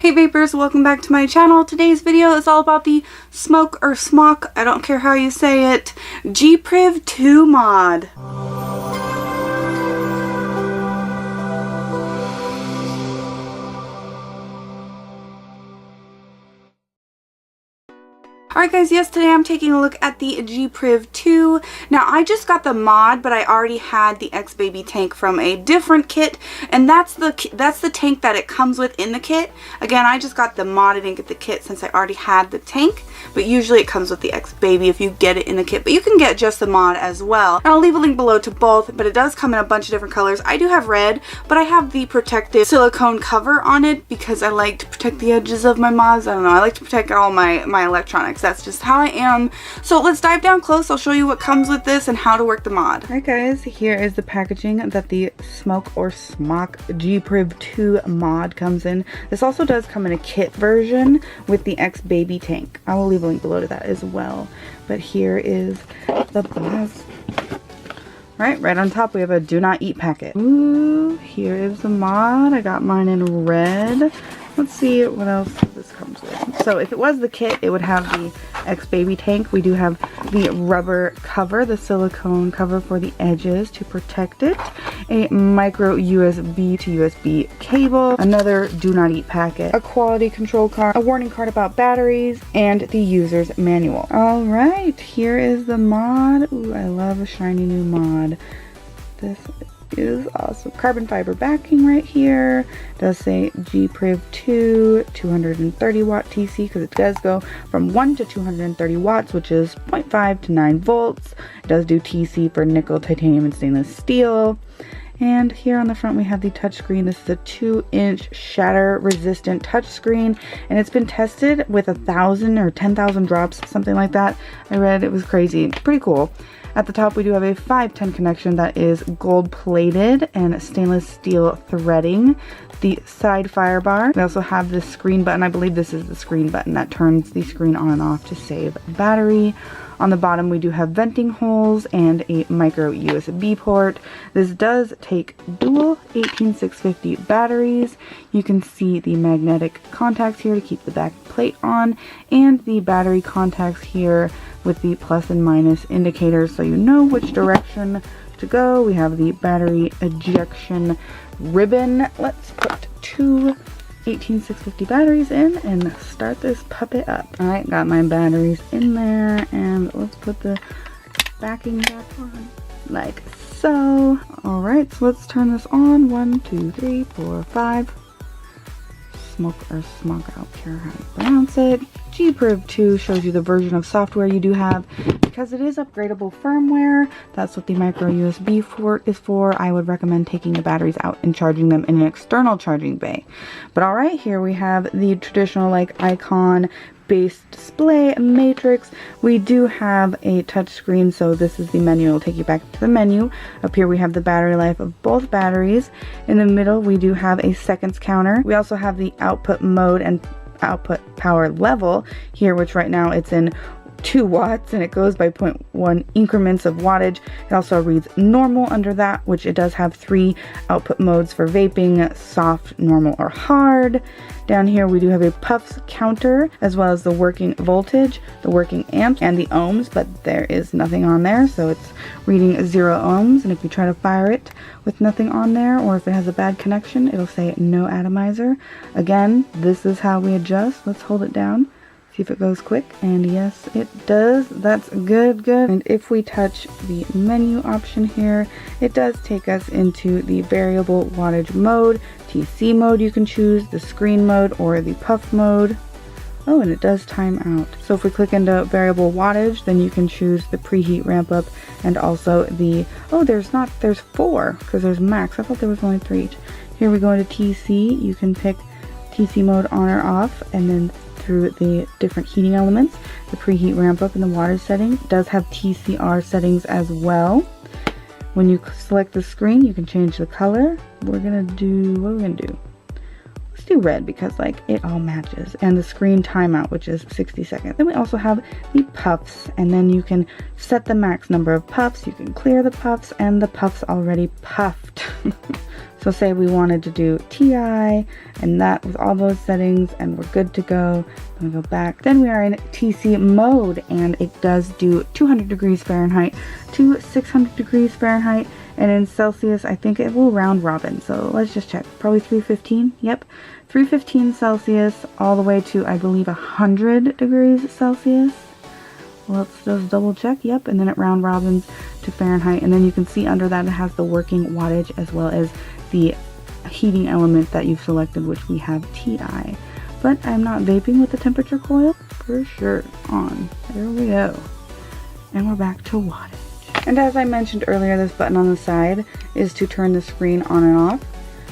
Hey vapors, welcome back to my channel. Today's video is all about the Smok or Smok, I don't care how you say it, Priv 2 mod. Alright guys, yes, today I'm taking a look at the Priv 2. Now I just got the mod, but I already had the X-Baby tank from a different kit, and that's the tank that it comes with in the kit. Again, I just got the mod, I didn't get the kit since I already had the tank, but usually it comes with the X-Baby if you get it in the kit, but you can get just the mod as well. And I'll leave a link below to both, but it does come in a bunch of different colors. I do have red, but I have the protective silicone cover on it because I like to protect the edges of my mods. I don't know, I like to protect all my electronics. That's just how I am. So let's dive down close. I'll show you what comes with this and how to work the mod. Alright guys, here is the packaging that the Smok or Smok Priv 2 mod comes in. This also does come in a kit version with the X-Baby tank. I will leave a link below to that as well. But here is the box. Right on top we have a do not eat packet. Ooh, here is the mod. I got mine in red. Let's see what else this comes with. So if it was the kit, it would have the X-Baby tank. We do have the rubber cover, the silicone cover for the edges to protect it. A micro USB to USB cable, another do not eat packet, a quality control card, a warning card about batteries, and the user's manual. Alright, here is the mod. Ooh, I love a shiny new mod. This is awesome. Carbon fiber backing right here. It does say Priv 2 230 watt TC because it does go from 1 to 230 watts, which is 0.5 to 9 volts. It does do TC for nickel, titanium, and stainless steel. And here on the front we have the touchscreen. This is a 2-inch shatter resistant touchscreen, and it's been tested with 1,000 or 10,000 drops, something like that. I read it was crazy. Pretty cool. At the top we do have a 510 connection that is gold plated and stainless steel threading. The side fire bar. We also have the screen button. I believe this is the screen button that turns the screen on and off to save battery. On the bottom we do have venting holes and a micro USB port. This does take dual 18650 batteries. You can see the magnetic contacts here to keep the back plate on, and the battery contacts here with the plus and minus indicators so you know which direction to go. We have the battery ejection ribbon. Let's put two 18650 batteries in and start this puppet up. Alright, got my batteries in there, and let's put the backing back on like so. Alright, so let's turn this on. 1, 2, 3, 4, 5. Smok or Smok, I don't care how you pronounce it. Priv 2 shows you the version of software you do have. Because it is upgradable firmware, that's what the micro USB port is for. I would recommend taking the batteries out and charging them in an external charging bay. But alright, here we have the traditional like icon based display matrix. We do have a touch screen, so this is the menu. It'll take you back to the menu. Up here we have the battery life of both batteries. In the middle we do have a seconds counter. We also have the output mode and output power level here, which right now it's in 2 watts and it goes by 0.1 increments of wattage. It also reads normal under that, which it does have 3 output modes for vaping: soft, normal, or hard. Down here we do have a puffs counter, as well as the working voltage, the working amp, and the ohms, but there is nothing on there, so it's reading 0 ohms. And if you try to fire it with nothing on there, or if it has a bad connection, it'll say no atomizer. Again, this is how we adjust. Let's hold it down, see if it goes quick, and yes it does. That's good. And if we touch the menu option here, it does take us into the variable wattage mode, TC mode you can choose, the screen mode, or the puff mode. Oh, and it does time out. So if we click into variable wattage, then you can choose the preheat ramp up and also the, oh, there's 4 because there's max. I thought there was only 3 each. Here we go into TC. You can pick TC mode on or off, and then through the different heating elements, the preheat ramp up and the wattage setting. It does have TCR settings as well. When you select the screen, you can change the color. What are we gonna do? Let's do red because like it all matches, and the screen timeout, which is 60 seconds. Then we also have the puffs, and then you can set the max number of puffs, you can clear the puffs, and the puffs already puffed. So say we wanted to do TI and that with all those settings, and we're good to go. Then we go back. Then we are in TC mode, and it does do 200 degrees Fahrenheit to 600 degrees Fahrenheit. And in Celsius, I think it will round robin. So let's just check. Probably 315. Yep. 315 Celsius all the way to, I believe, 100 degrees Celsius. Let's just double check. Yep. And then it round robins to Fahrenheit. And then you can see under that it has the working wattage as well as the heating element that you've selected, which we have TI. But I'm not vaping with the temperature coil for sure on. There we go. And we're back to wattage. And as I mentioned earlier, this button on the side is to turn the screen on and off.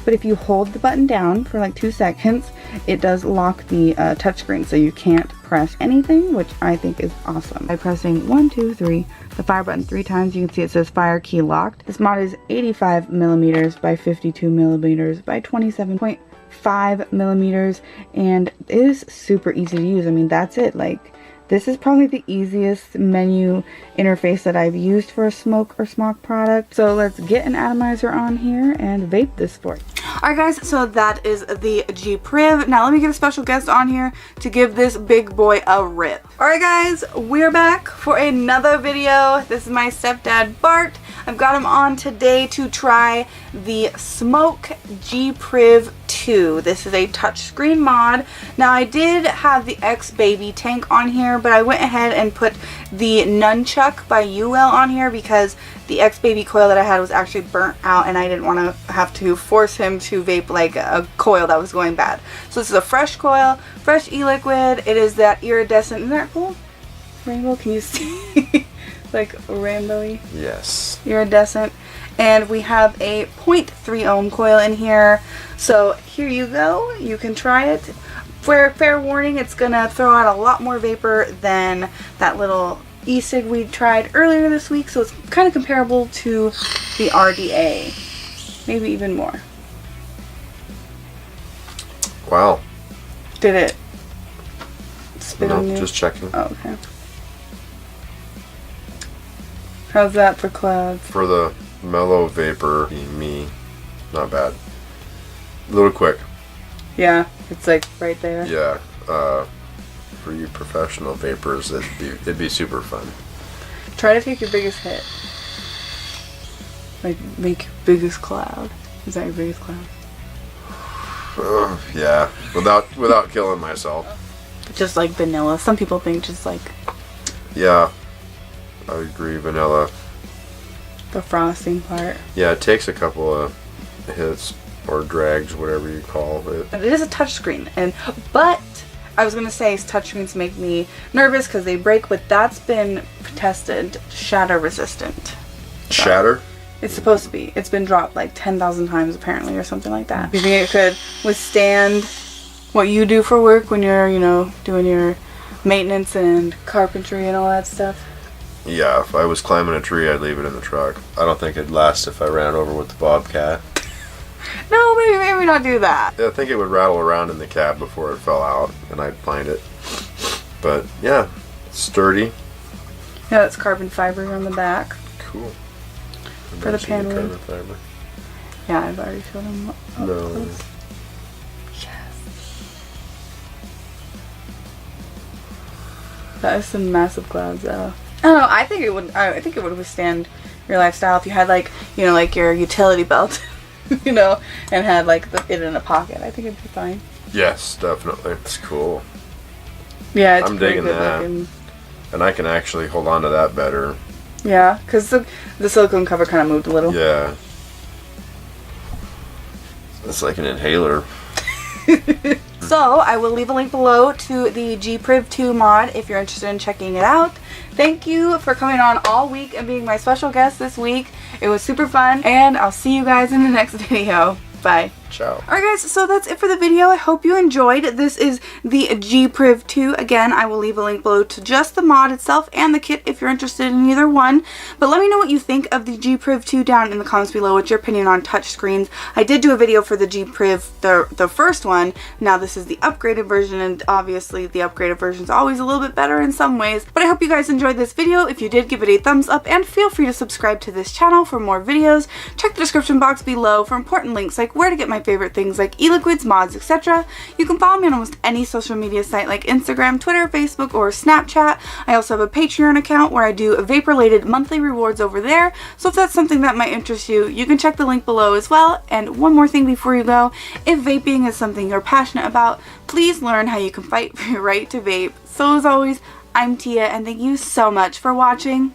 But if you hold the button down for like 2 seconds, it does lock the touchscreen, so you can't press anything, which I think is awesome. By pressing 1, 2, 3, the fire button 3 times, you can see it says fire key locked. This mod is 85 millimeters by 52 millimeters by 27.5 millimeters, and it is super easy to use. I mean, that's it. Like, this is probably the easiest menu interface that I've used for a Smok or Smok product. So let's get an atomizer on here and vape this for you. Alright guys, so that is the G Priv. Now let me get a special guest on here to give this big boy a rip. Alright guys, we're back for another video. This is my stepdad Bart. I've got him on today to try the Smok G Priv 2. This is a touchscreen mod. Now I did have the X Baby tank on here, but I went ahead and put the Nunchuck by UL on here because the X Baby coil that I had was actually burnt out, and I didn't want to have to force him to vape like a coil that was going bad. So this is a fresh coil, fresh e-liquid. It is that iridescent. Isn't that cool? Rainbow, can you see? Like rainbowy. Yes. Iridescent. And we have a 0.3 ohm coil in here. So here you go. You can try it. Fair warning, it's gonna throw out a lot more vapor than that little e-cig we tried earlier this week. So it's kind of comparable to the RDA. Maybe even more. Wow. Did it spit on you? No, just checking. Oh, okay. How's that for clouds? For the mellow vapor, me, not bad. A little quick. Yeah, it's like right there. Yeah. For you professional vapors, it'd be super fun. Try to take your biggest hit. Like make your biggest cloud. Is that your biggest cloud? Yeah. Without killing myself. Just like vanilla. Some people think just like. Yeah. I agree, vanilla. The frosting part. Yeah, it takes a couple of hits or drags, whatever you call it. But it is a touchscreen, but I was gonna say touchscreens make me nervous because they break, but that's been tested shatter resistant. So Shatter? it's supposed to be. It's been dropped like 10,000 times apparently, or something like that. Do you think it could withstand what you do for work when you're, you know, doing your maintenance and carpentry and all that stuff? Yeah, if I was climbing a tree, I'd leave it in the truck. I don't think it'd last if I ran over with the Bobcat. No, maybe not do that. Yeah, I think it would rattle around in the cab before it fell out, and I'd find it. But yeah, sturdy. Yeah, it's carbon fiber on the back. Cool. For the panel. Carbon fiber. Yeah, I've already showed them. No. Yes. That is some massive clouds, though. I don't know. I think it would withstand your lifestyle if you had like, you know, like your utility belt, you know, and had like it in a pocket. I think it'd be fine. Yes, definitely. It's cool. Yeah, it's I'm digging that. looking. And I can actually hold on to that better. Yeah, because the silicone cover kind of moved a little. Yeah. It's like an inhaler. So, I will leave a link below to the G Priv 2 mod if you're interested in checking it out. Thank you for coming on all week and being my special guest this week. It was super fun, and I'll see you guys in the next video. Bye. Ciao. Alright guys, so that's it for the video. I hope you enjoyed. This is the Priv 2. Again, I will leave a link below to just the mod itself and the kit if you're interested in either one. But let me know what you think of the Priv 2 down in the comments below. What's your opinion on touchscreens? I did do a video for the Priv, the first one. Now this is the upgraded version, and obviously the upgraded version is always a little bit better in some ways. But I hope you guys enjoyed this video. If you did, give it a thumbs up and feel free to subscribe to this channel for more videos. Check the description box below for important links like where to get my favorite things like e-liquids, mods, etc. You can follow me on almost any social media site like Instagram, Twitter, Facebook, or Snapchat. I also have a Patreon account where I do vape-related monthly rewards over there, so if that's something that might interest you, you can check the link below as well. And one more thing before you go, if vaping is something you're passionate about, please learn how you can fight for your right to vape. So as always, I'm Tia, and thank you so much for watching.